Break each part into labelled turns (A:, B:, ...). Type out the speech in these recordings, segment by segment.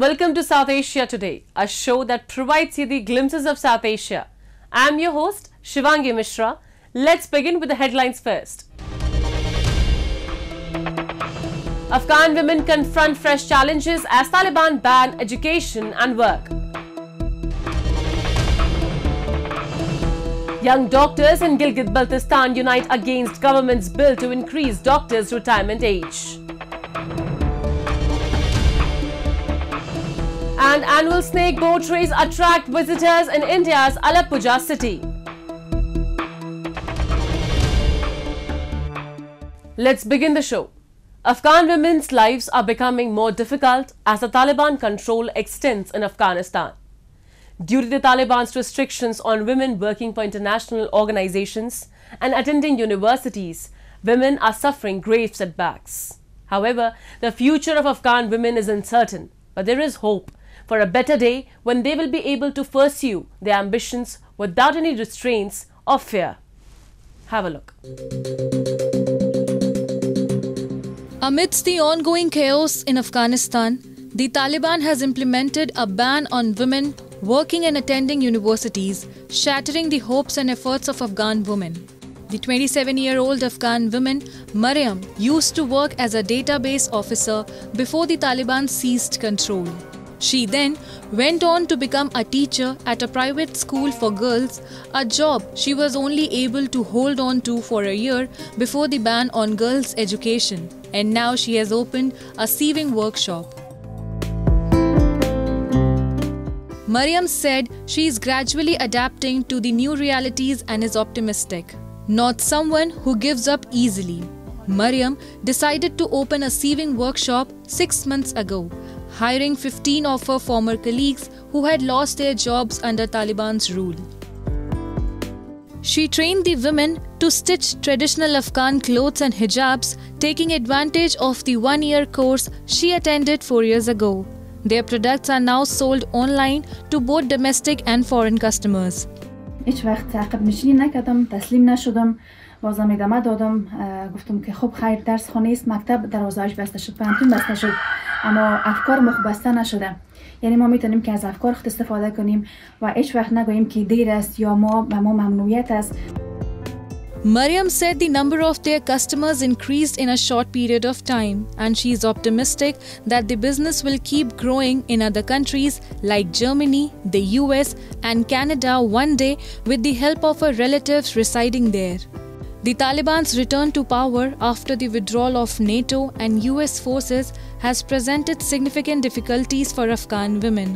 A: welcome to South Asia Today, a show that provides you the glimpses of South Asia. I'm your host, Shivangi Mishra. Let's begin with the headlines first. Afghan women confront fresh challenges as Taliban ban education and work. Young doctors in Gilgit-Baltistan unite against government's bill to increase doctors' retirement age. And annual snake boat race attract visitors in India's Alappuzha city. Let's begin the show. Afghan women's lives are becoming more difficult as the Taliban control extends in Afghanistan. Due to the Taliban's restrictions on women working for international organizations and attending universities, women are suffering grave setbacks. However, the future of Afghan women is uncertain, but there is hope for a better day when they will be able to pursue their ambitions without any restraints or fear. Have a look.
B: Amidst the ongoing chaos in Afghanistan, the Taliban has implemented a ban on women working and attending universities, shattering the hopes and efforts of Afghan women. The 27-year-old Afghan woman, Mariam, used to work as a database officer before the Taliban seized control. She then went on to become a teacher at a private school for girls, a job she was only able to hold on to for a year before the ban on girls' education. And now she has opened a sieving workshop. Mariam said she is gradually adapting to the new realities and is optimistic, not someone who gives up easily. Mariam decided to open a sieving workshop 6 months ago, hiring 15 of her former colleagues who had lost their jobs under Taliban's rule. She trained the women to stitch traditional Afghan clothes and hijabs, taking advantage of the one-year course she attended 4 years ago. Their products are now sold online to both domestic and foreign customers.
C: هیچ وقت تعقیب نشینی نکردم، تسلیم نشدم، بازم ادامه دادم. گفتم که خب خیر، درس خانه است، مکتب دروازه‌اش بسته شد، پانتون بسته شد، اما افکار ما بسته نشده. یعنی ما میتونیم که از افکار خود استفاده کنیم و هیچ وقت نگوییم که دیر است یا ما ممنوعیت است.
B: Mariam said the number of their customers increased in a short period of time, and she is optimistic that the business will keep growing in other countries like Germany, the US, and Canada one day with the help of her relatives residing there. The Taliban's return to power after the withdrawal of NATO and US forces has presented significant difficulties for Afghan women.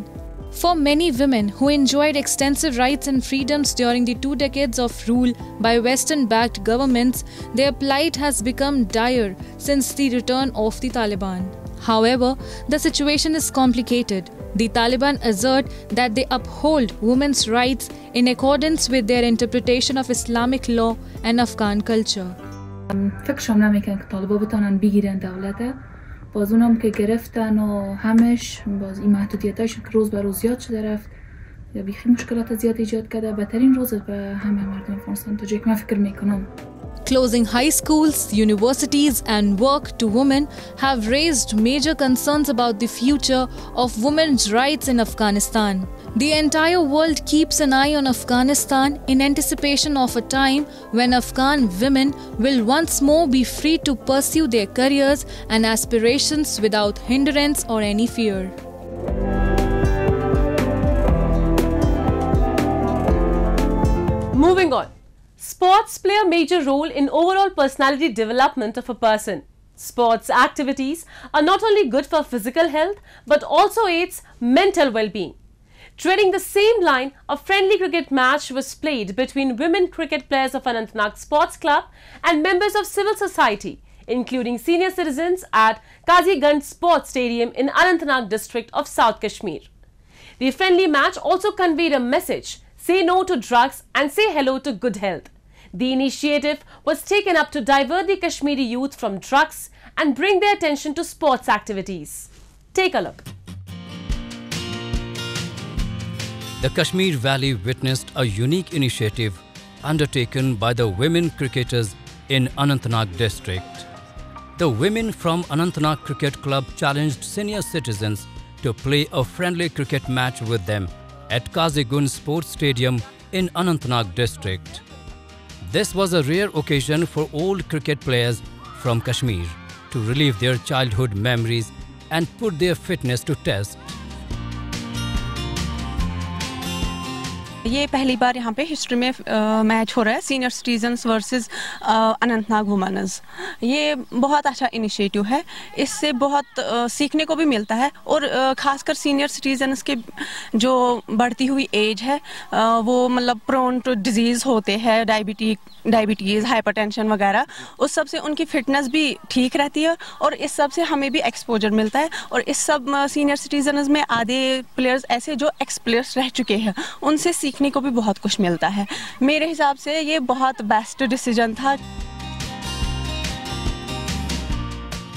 B: For many women who enjoyed extensive rights and freedoms during the 2 decades of rule by Western-backed governments, their plight has become dire since the return of the Taliban. However, the situation is complicated. The Taliban assert that they uphold women's rights in accordance with their interpretation of Islamic law and Afghan culture.
C: فکرشم نمیکنم که طالبا بتونن بگیرن دولته. باز اونم که گرفتن و همش باز این محدودیتایشون که روز به روز زیاد شده رفت یا بیخی مشکلات زیاد ایجاد کرده، بدترین روز به همه مردم افغانستان تا جایی که من فکر میکنم.
B: Closing high schools, universities and work to women have raised major concerns about the future of women's rights in Afghanistan. The entire world keeps an eye on Afghanistan in anticipation of a time when Afghan women will once more be free to pursue their careers and aspirations without hindrance or any fear.
A: Moving on. Sports play a major role in overall personality development of a person. Sports activities are not only good for physical health but also aids mental well-being. Treading the same line, a friendly cricket match was played between women cricket players of Anantnag Sports Club and members of civil society, including senior citizens at Kaziganj Sports Stadium in Anantnag district of South Kashmir. The friendly match also conveyed a message: say no to drugs and say hello to good health. The initiative was taken up to divert the Kashmiri youth from drugs and bring their attention to sports activities. Take a look.
D: The Kashmir Valley witnessed a unique initiative undertaken by the women cricketers in Anantnag district. The women from Anantnag Cricket Club challenged senior citizens to play a friendly cricket match with them at Kazigun Sports Stadium in Anantnag district. This was a rare occasion for old cricket players from Kashmir to relive their childhood memories and put their fitness to test.
E: ये पहली बार यहाँ पे history में match हो रहा है senior citizens versus Anantnag women's. ये बहुत अच्छा इनिशिएटिव है, इससे बहुत सीखने को भी मिलता है और ख़ासकर सीनियर सिटीजन्स के जो बढ़ती हुई एज है वो मतलब प्रोन टू डिजीज़ होते हैं, डायबिटीज़, हाइपरटेंशन वगैरह, उस सब से उनकी फिटनेस भी ठीक रहती है और इस सब से हमें भी एक्सपोजर मिलता है। और इस सब सीनियर सिटीजन्स में आधे प्लेयर्स ऐसे जो एक्स प्लेयर्स रह चुके हैं, उनसे सीखने को भी बहुत कुछ मिलता है। मेरे हिसाब से ये बहुत बेस्ट डिसीजन था।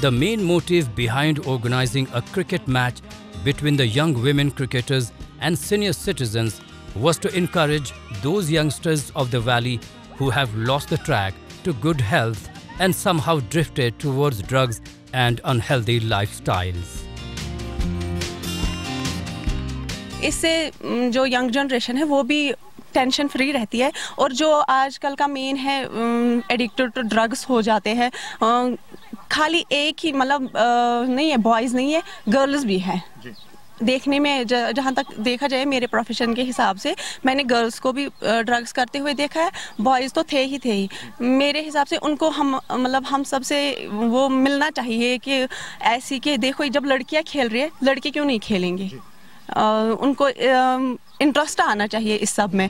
D: The main motive behind organizing a cricket match between the young women cricketers and senior citizens was to encourage those youngsters of the valley who have lost the track to good health and somehow drifted towards drugs and unhealthy lifestyles.
E: इससे जो young generation है वो भी tension free रहती है और जो आजकल का मेन है एडिक्टेड टू ड्रग्स हो जाते हैं, खाली एक ही मतलब नहीं है, बॉयज़ नहीं है, गर्ल्स भी है। देखने में जहाँ तक देखा जाए मेरे प्रोफेशन के हिसाब से मैंने गर्ल्स को भी ड्रग्स करते हुए देखा है, बॉयज़ तो थे ही। मेरे हिसाब से उनको हम सब से वो मिलना चाहिए कि ऐसी कि देखो जब लड़कियाँ खेल रही है, लड़के क्यों नहीं खेलेंगे, उनको इंटरेस्ट आना चाहिए इस सब में।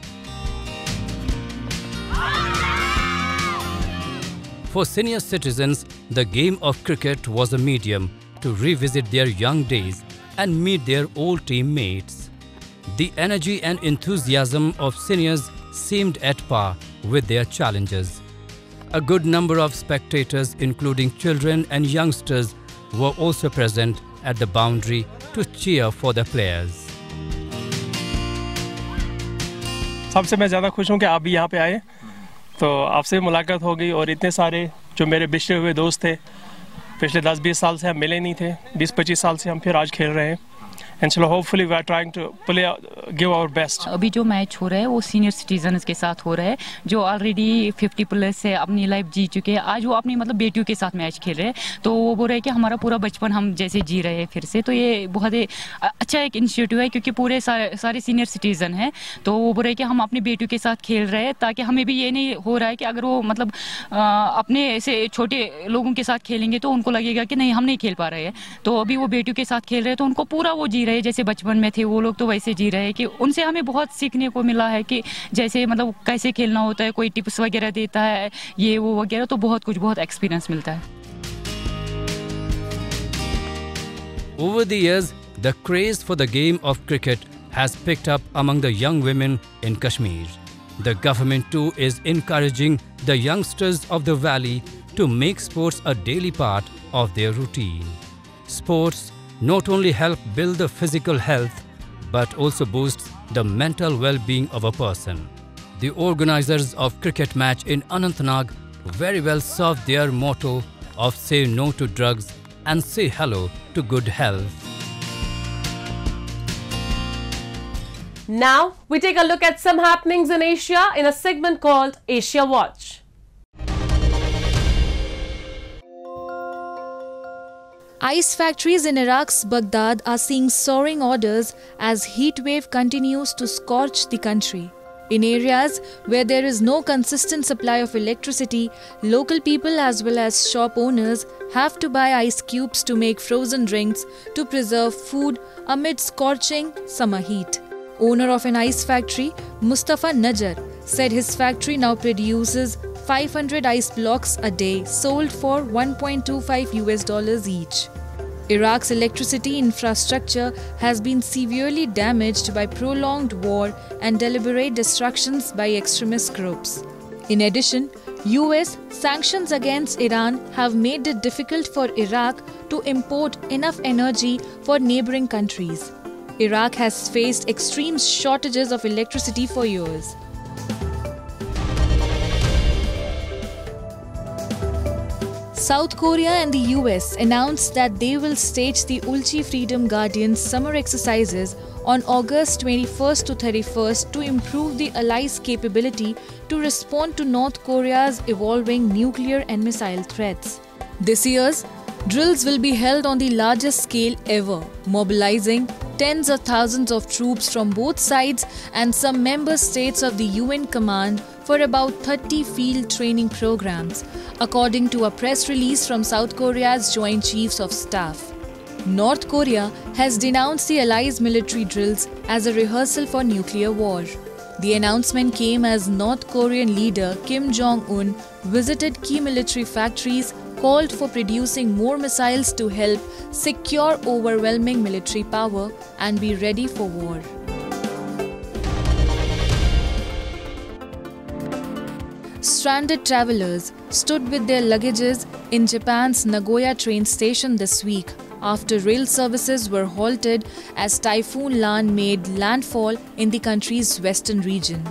D: For senior citizens, the game of cricket was a medium to revisit their young days and meet their old teammates. The energy and enthusiasm of seniors seemed at par with their challenges. A good number of spectators, including children and youngsters, were also present at the boundary to cheer for the players.
F: सबसे मैं ज़्यादा खुश हूँ कि आप भी यहाँ पे आए, तो आपसे मुलाकात हो गई और इतने सारे जो मेरे बिछड़े हुए दोस्त थे, पिछले 10-20 साल से हम मिले नहीं थे, 20-25 साल से हम फिर आज खेल रहे हैं। And so hopefully we are trying to give our best.
G: अभी जो मैच हो रहा है वो सीनियर सिटीजन्स के साथ हो रहा है जो ऑलरेडी 50 प्लस से अपनी लाइफ जी चुके हैं। आज वो अपनी मतलब बेटियों के साथ मैच खेल रहे हैं, तो वो बोल रहे हैं कि हमारा पूरा बचपन हम जैसे जी रहे हैं फिर से। तो ये बहुत ही अच्छा एक इनिशिएटिव है क्योंकि पूरे सारे सीनियर सिटीज़न हैं, तो वो बोल रहे हैं कि हम अपनी बेटियों के साथ खेल रहे हैं ताकि हमें भी ये नहीं हो रहा है कि अगर वो मतलब अपने ऐसे छोटे लोगों के साथ खेलेंगे तो उनको लगेगा कि नहीं हम नहीं खेल पा रहे हैं। तो अभी वो बेटियों के साथ खेल रहे हैं तो उनको पूरा वो जी जैसे बचपन में थे वो लोग, तो वैसे जी रहे हैं कि उनसे हमें बहुत सीखने को मिला है कि जैसे मतलब कैसे खेलना होता है, कोई टिप्स वगैरह देता है ये वो वगैरह, तो बहुत एक्सपीरियंस मिलता है।
D: Over the years, the craze for the game of cricket has picked up among the young women in Kashmir. The government too is encouraging the youngsters of the valley to make sports a daily part of their routine. Sports not only help build the physical health but also boosts the mental well-being of a person. The organizers of cricket match in Anantnag very well served their motto of say no to drugs and say hello to good health.
A: Now we take a look at some happenings in Asia in a segment called Asia Watch.
B: Ice factories in Iraq's Baghdad are seeing soaring orders as heat wave continues to scorch the country. In areas where there is no consistent supply of electricity, local people as well as shop owners have to buy ice cubes to make frozen drinks to preserve food amid scorching summer heat. Owner of an ice factory, Mustafa Najar, said his factory now produces 500 ice blocks a day, sold for $1.25 each. Iraq's electricity infrastructure has been severely damaged by prolonged war and deliberate destructions by extremist groups. In addition, US sanctions against Iran have made it difficult for Iraq to import enough energy for neighboring countries. Iraq has faced extreme shortages of electricity for years. South Korea and the US announced that they will stage the Ulchi Freedom Guardians summer exercises on August 21st to 31st to improve the allies' capability to respond to North Korea's evolving nuclear and missile threats. This year's drills will be held on the largest scale ever, mobilizing tens of thousands of troops from both sides and some member states of the UN command for about 30 field training programs, according to a press release from South Korea's Joint Chiefs of Staff. North Korea has denounced the allies' military drills as a rehearsal for nuclear war. The announcement came as North Korean leader Kim Jong-un visited key military factories, called for producing more missiles to help secure overwhelming military power and be ready for war. Stranded travelers stood with their luggages in Japan's Nagoya train station this week after rail services were halted as Typhoon Lan made landfall in the country's western region.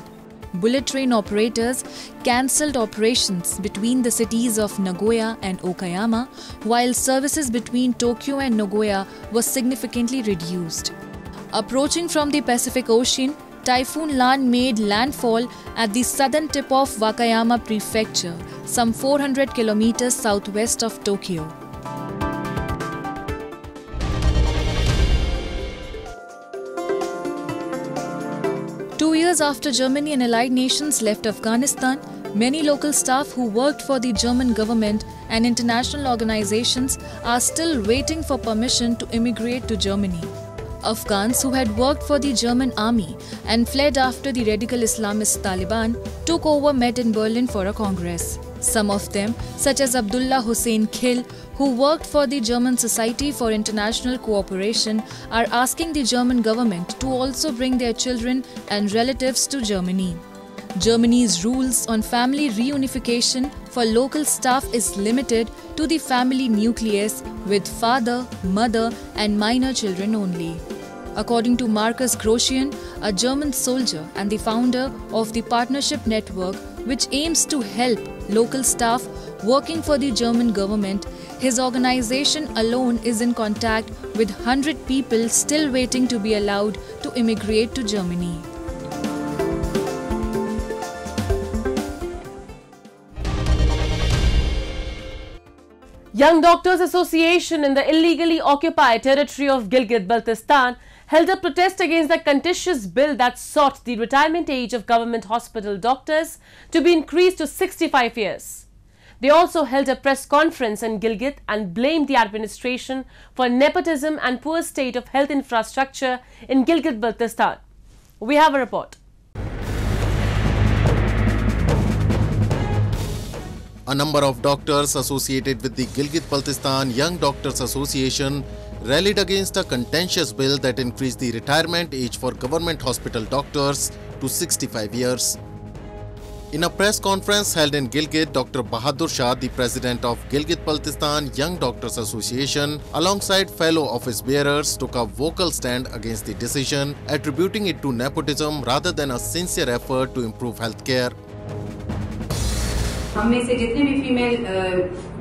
B: Bullet train operators cancelled operations between the cities of Nagoya and Okayama, while services between Tokyo and Nagoya were significantly reduced. Approaching from the Pacific Ocean, Typhoon Lan made landfall at the southern tip of Wakayama Prefecture, some 400 kilometers southwest of Tokyo. Two years after Germany and allied nations left Afghanistan, many local staff who worked for the German government and international organizations are still waiting for permission to immigrate to Germany. Afghans who had worked for the German army and fled after the radical Islamist Taliban took over met in Berlin for a congress. Some of them, such as Abdullah Hussein Khil, who worked for the German Society for International Cooperation, are asking the German government to also bring their children and relatives to Germany. Germany's rules on family reunification for local staff is limited to the family nucleus with father, mother and minor children only. According to Markus Grossian, a German soldier and the founder of the Partnership Network, which aims to help local staff working for the German government, his organization alone is in contact with 100 people still waiting to be allowed to immigrate to Germany.
A: Young Doctors Association in the illegally occupied territory of Gilgit-Baltistan held a protest against the contentious bill that sought the retirement age of government hospital doctors to be increased to 65 years. They also held a press conference in Gilgit and blamed the administration for nepotism and poor state of health infrastructure in Gilgit-Baltistan. We have a report.
H: A number of doctors associated with the Gilgit-Baltistan Young Doctors Association rallied against a contentious bill that increased the retirement age for government hospital doctors to 65 years. In a press conference held in Gilgit, Dr. Bahadur Shah, the president of Gilgit-Baltistan Young Doctors Association, alongside fellow office bearers, took a vocal stand against the decision, attributing it to nepotism rather than a sincere effort to improve healthcare.
I: हम में से जितने भी female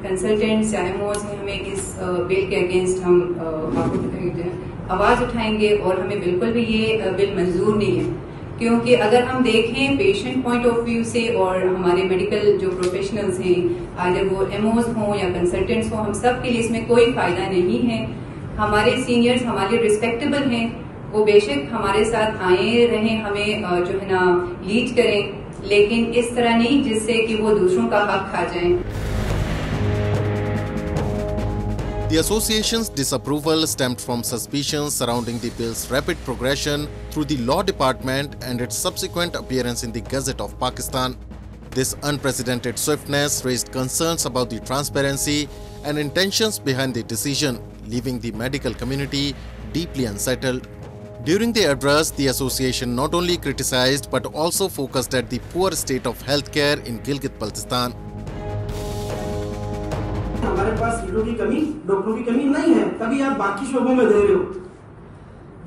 I: consultants या MOs हैं, हमें इस bill के अगेंस्ट हम आवाज उठाएंगे और हमें बिल्कुल भी ये बिल मंजूर नहीं है, क्योंकि अगर हम देखें पेशेंट पॉइंट ऑफ व्यू से और हमारे मेडिकल जो प्रोफेशनल्स हैं, आइदर वो एमओज हों या कंसल्टेंट्स हों, हम सब के लिए इसमें कोई फायदा नहीं है। हमारे सीनियर्स हमारे रिस्पेक्टेबल हैं, वो बेशक हमारे साथ आए रहें, हमें जो है ना लीड करें, लेकिन इस तरह नहीं जिससे कि वो दूसरों का हक खा जाएं।
H: The association's disapproval stemmed from suspicions surrounding the bill's rapid progression through the law department and its subsequent appearance in the Gazette of Pakistan. This unprecedented swiftness raised concerns about the transparency and intentions behind the decision, leaving the medical community deeply unsettled. During the address, the association not only criticized but also focused at the poor state of healthcare in Gilgit-Baltistan.
J: हमारे पास सीटों की कमी, डॉक्टरों की कमी नहीं है, तभी आप बाकी शोबों में दे रहे हो।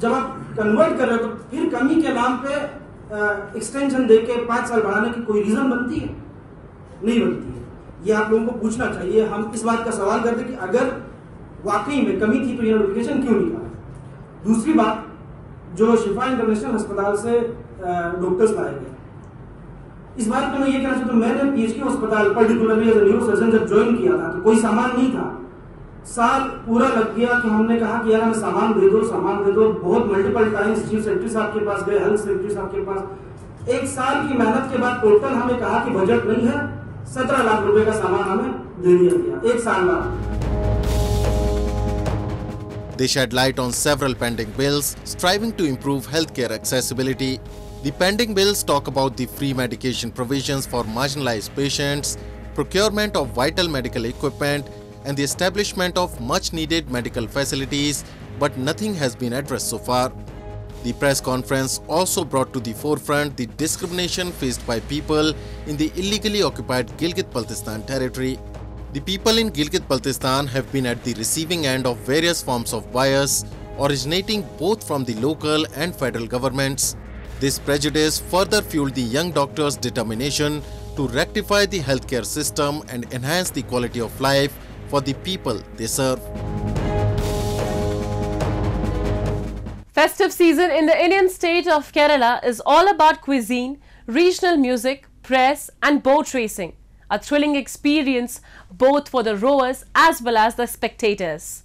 J: जब आप कन्वर्ट कर रहे हो तो फिर कमी के नाम पे एक्सटेंशन देके 5 साल बढ़ाने की कोई रीजन बनती है? नहीं बनती है। ये आप लोगों को पूछना चाहिए। हम इस बात का सवाल करते कि अगर वाकई में कमी थी तो ये नोटिफिकेशन क्यों निकाला। दूसरी बात, जो शिफा इंटरनेशनल अस्पताल से डॉक्टर्स लाए गए, इस बात को मैं ये कहना चाहता हूँ, मैंने पीएचडी अस्पताल पर्टिकुलरली एज न्यूरो सर्जन जब ज्वाइन किया था तो कोई सामान नहीं था। साल पूरा लग गया कि हमने कहा कि यार हमें सामान दे दो, सामान दे दो। बहुत मल्टीपल टाइम्स चीफ सेक्रेटरी साहब के पास गए, हेल्थ सेक्रेटरी साहब के पास। 1 साल की मेहनत के बाद टोटल हमें कहा कि बजट नहीं है, 17 लाख रुपए का सामान हमें दे दिया गया 1 साल बाद।
H: They shed light on several pending bills striving to improve healthcare accessibility. The pending bills talk about the free medication provisions for marginalized patients, procurement of vital medical equipment, and the establishment of much-needed medical facilities, but nothing has been addressed so far. The press conference also brought to the forefront the discrimination faced by people in the illegally occupied Gilgit-Baltistan territory. The people in Gilgit-Baltistan have been at the receiving end of various forms of bias, originating both from the local and federal governments. This prejudice further fueled the young doctors' determination to rectify the healthcare system and enhance the quality of life for the people they serve.
A: Festive season in the Indian state of Kerala is all about cuisine, regional music, press and boat racing. A thrilling experience both for the rowers as well as the spectators.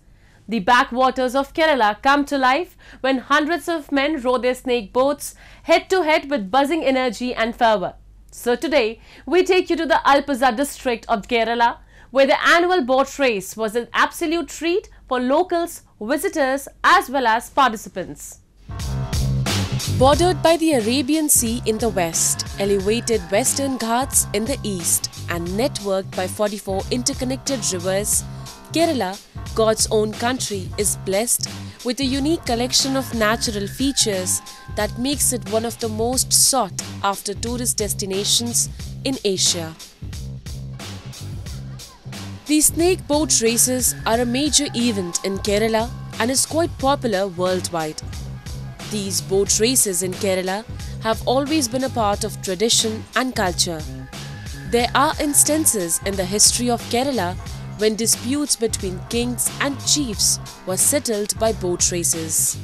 A: The backwaters of Kerala come to life when hundreds of men row their snake boats head to head with buzzing energy and fervour. So today, we take you to the Alpazha district of Kerala, where the annual boat race was an absolute treat for locals, visitors as well as participants.
K: Bordered by the Arabian Sea in the west, elevated Western Ghats in the east, and networked by 44 interconnected rivers, Kerala, God's own country, is blessed with a unique collection of natural features that makes it one of the most sought after tourist destinations in Asia. These snake boat races are a major event in Kerala and is quite popular worldwide. These boat races in Kerala have always been a part of tradition and culture. There are instances in the history of Kerala when disputes between kings and chiefs were settled by boat races.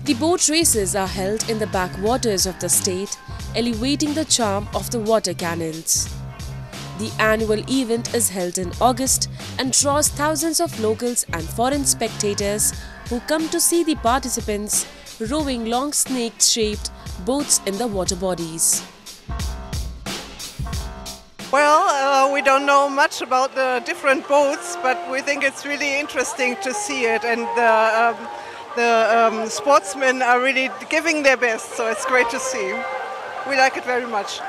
K: The boat races are held in the backwaters of the state, elevating the charm of the water canals. The annual event is held in August and draws thousands of locals and foreign spectators who come to see the participants rowing long snake-shaped boats in the water bodies.
L: Well, we don't know much about the different boats, but we think it's really interesting to see it, and the sportsmen are really giving their best, so it's great to see. We like it very much.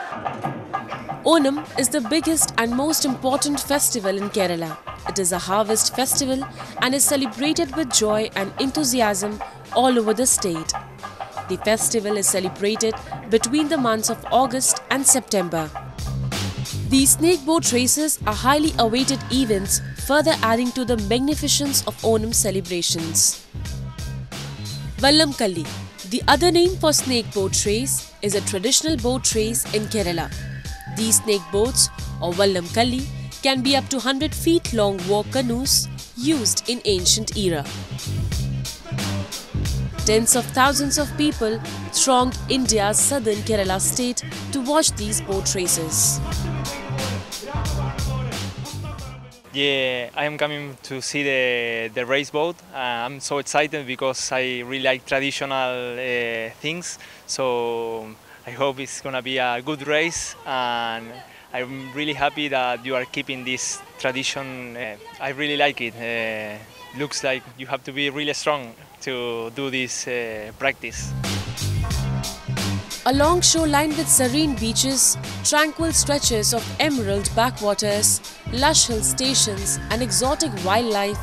K: Onam is the biggest and most important festival in Kerala. It is a harvest festival and is celebrated with joy and enthusiasm all over the state. The festival is celebrated between the months of August and September. These snake boat races are highly awaited events, further adding to the magnificence of Onam celebrations. Vallamkalli, the other name for snake boat race, is a traditional boat race in Kerala. These snake boats, or Vallamkalli, can be up to 100 feet long walk canoes used in ancient era. Tens of thousands of people thronged India's southern Kerala state to watch these boat races.
M: Yeah, I am coming to see the race boat. I'm so excited because I really like traditional things. So I hope it's going to be a good race, and I'm really happy that you are keeping this tradition. I really like it. Looks like you have to be really strong to do this practice.
K: A long shoreline with serene beaches, tranquil stretches of emerald backwaters, lush hill stations and exotic wildlife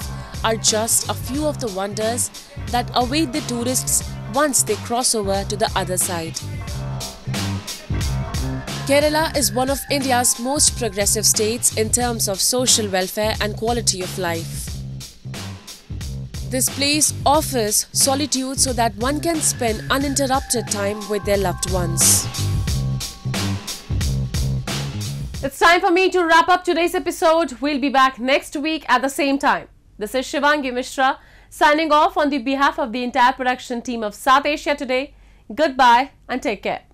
K: are just a few of the wonders that await the tourists once they cross over to the other side. Kerala is one of India's most progressive states in terms of social welfare and quality of life. This place offers solitude so that one can spend uninterrupted time with their loved ones.
A: It's time for me to wrap up today's episode. We'll be back next week at the same time. This is Shivangi Mishra signing off on the behalf of the entire production team of South Asia Today. Goodbye and take care.